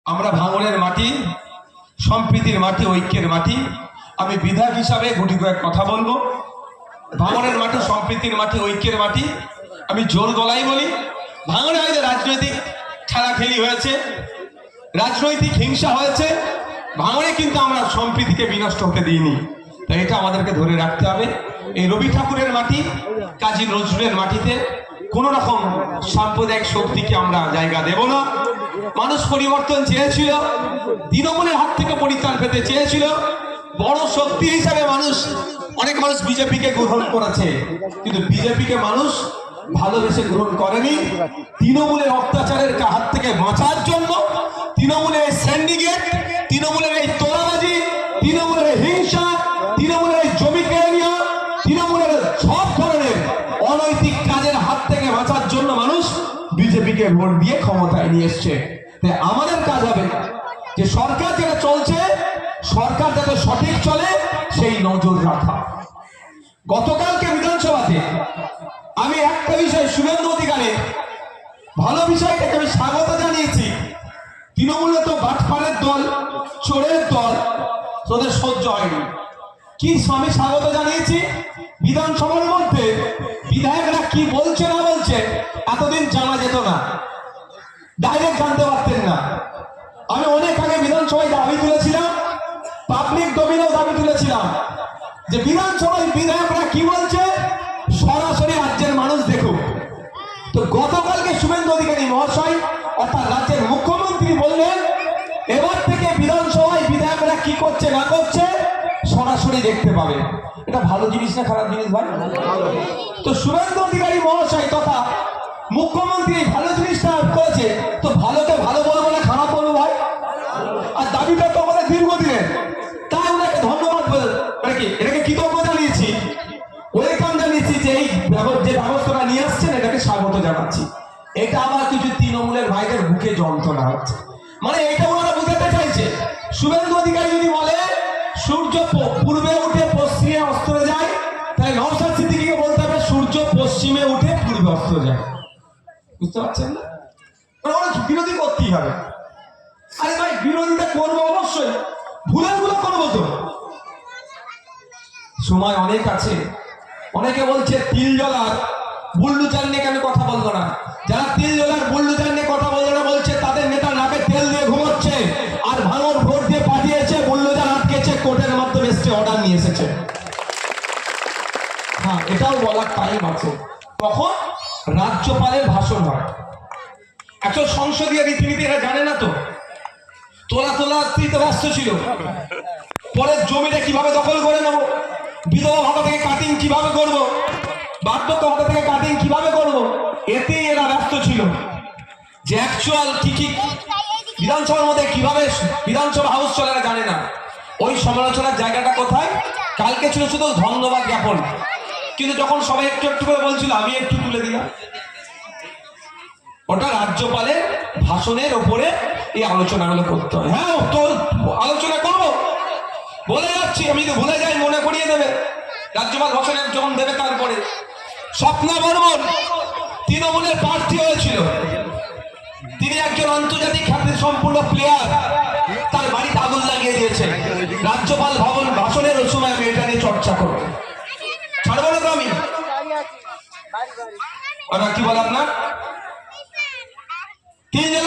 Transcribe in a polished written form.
আমরা ভাঙনের মাটি, সম্প্রীতির মাটি, ঐক্যের মাটি। আমি বিধায়ক হিসাবে গুটি কয়েক কথা বলবো। ভাঙনের মাটি, সম্প্রীতির মাটি, ঐক্যের মাটি। আমি জোর গলায় বলি, ভাঙনে হয়তো রাজনৈতিক খেলাখেলি হয়েছে, রাজনৈতিক হিংসা হয়েছে, ভাঙনে কিন্তু আমরা সম্প্রীতিকে বিনষ্ট হতে দিইনি। তাই এটা আমাদেরকে ধরে রাখতে হবে। এই রবি ঠাকুরের মাটি, কাজী নজরুলের মাটিতে কোন রকম সাম্প্রদায়িক শক্তিকে আমরা জায়গা দেব না। মানুষ পরিবর্তন চেয়েছিল, তৃণমূলের হাত থেকে পরিত্রাণ পেতে চেয়েছিল। বড় শক্তি হিসাবে অনেক মানুষ বিজেপিকে গ্রহণ করেছে, কিন্তু বিজেপিকে মানুষ ভালোবেসে গ্রহণ করেনি। তৃণমূলের অত্যাচারের হাত থেকে বাঁচার জন্য তৃণমূলের সিন্ডিকেট, তৃণমূলের এই তোলাবাজি, তৃণমূলের হিংসা, তৃণমূলের এই জমি কেড়ে নেওয়া, তৃণমূলের সব ধরনের অনৈতিক কাজের হাত থেকে বাঁচার জন্য মানুষ বিজেপিকে ভোট দিয়ে ক্ষমতায় নিয়ে এসছে। তাই আমাদের কাজ হবে যে সরকার যেটা চলছে, সরকার যাতে সঠিক চলে সেই নজর রাখা। গতকালকে বিধানসভাতে আমি একটা বিষয়, শুভেন্দু অধিকারী ভালো বিষয়টাকে আমি স্বাগত জানিয়েছি। তৃণমূলে তো বাটপাড়ের দল, চোরের দল, তোদের সহ্য হয়নি। কি আমি স্বাগত জানিয়েছি। বিধানসভার মধ্যে বিধায়করা কি বলছে না বলছে এতদিন জানা যেত না, ডাইরেক্ট জানতে পারতেন না। আমি অনেক আগে বিধানসভায় দাবি তুলেছিলাম, পাবলিক ডোমেনেও দাবি তুলেছিলাম যে বিধানসভায় বিধায়করা কি বলছে সরাসরি রাজ্যের মানুষ দেখুক। তো গতকালকে শুভেন্দু অধিকারী মহাশয় অর্থাৎ রাজ্যের মুখ্যমন্ত্রী বললেন এবার থেকে বিধানসভায় বিধায়করা কি করছে না করছে সরাসরি দেখতে পাবে। এটা ভালো জিনিস না খারাপ জিনিস ভাই? তো শুভেন্দু অধিকারী মহাশয় তথা মুখ্যমন্ত্রী ভালো জিনিসটা করেছে, তো ভালোকে ভালো বলবো না খারাপ বলবো ভাই? আর দাবিটা তো আমাদের দীর্ঘদিনের, তাই ওনাকে ধন্যবাদ এটাকে কৃতজ্ঞ জানিয়েছি, ওয়েলকাম জানিয়েছি যে এই যে ব্যবস্থাটা নিয়ে আসছেন এটাকে স্বাগত জানাচ্ছি। এটা আবার কিছু তৃণমূলের ভাইদের বুকে যন্ত্রণা হচ্ছে, মানে এটা ওনারা বুঝাতে চাইছে। শুভেন্দু অধিকারী যদি বলে সূর্য পূর্বে উঠে পশ্চিমে অস্ত যায়, তাহলে নওশাদ সিদ্দিকীকে বলতে হবে সূর্য পশ্চিমে উঠে পূর্বে অস্ত যায়। বুঝতে পারছেন না? বিরোধী করতেই হবে। আরে ভাই বিরোধিতা করবো অবশ্যই, ভুলের গুলো করবো তো, সময় অনেক আছে। অনেকে বলছে তিল জ্বলার বুল্লুচার নিয়ে কেন কথা বলবো না। যারা তিল জ্বলার বুল্লুচার নিয়ে কথা বলবো না বলছে তাদের নেতা নাকে তেল দিয়ে ঘুমোচ্ছে, আর ভাঙর ভোট দিয়ে পাঠিয়েছে, বুল্লুচার আটকেছে, কোর্টের মাধ্যমে এসছে, অর্ডার নিয়ে এসেছে। হ্যাঁ, এটাও বলার টাইম আছে। তখন রাজ্যপালের ভাষণ হয়। এখন সংসদীয় রীতিনীতি এরা জানে না তো, তোলাতে ব্যস্ত ছিল। পরে জমিটা কিভাবে দখল করে নেব, বিধবা ভাতা থেকে কাটিং কিভাবে করব, বার্ধক্য ভাতা থেকে কাটিং কিভাবে করব, এতেই এরা ব্যস্ত ছিল। যে অ্যাকচুয়াল কি বিধানসভার মধ্যে কিভাবে বিধানসভা হাউস চলে এরা জানে না। ওই সমালোচনার জায়গাটা কোথায়? কালকে ছিল শুধু ধন্যবাদ জ্ঞাপন, কিন্তু যখন সবাই একটু একটু করে বলছিল আমি একটু তুলে দিলাম। ওটা রাজ্যপালের ভাষণের ওপরে এই আলোচনাগুলো করতে হয়। হ্যাঁ, তো আলোচনা করবো বলে যাচ্ছি, আমি তো ভুলে যাই, মনে করিয়ে দেবে। রাজ্যপাল ভাষণের যখন দেবে তারপরে স্বপ্না বর্মন তৃণমূলের প্রার্থী হয়েছিল, তিনি একজন আন্তর্জাতিক খ্যাতি সম্পূর্ণ প্লেয়ার, তার বাড়িতে আগুন লাগিয়ে দিয়েছে। রাজ্যপাল ভবন ভাষণের সময় আমি এটা নিয়ে চর্চা করবো, ছাড়বো না তো আমি। কি বলে আপনার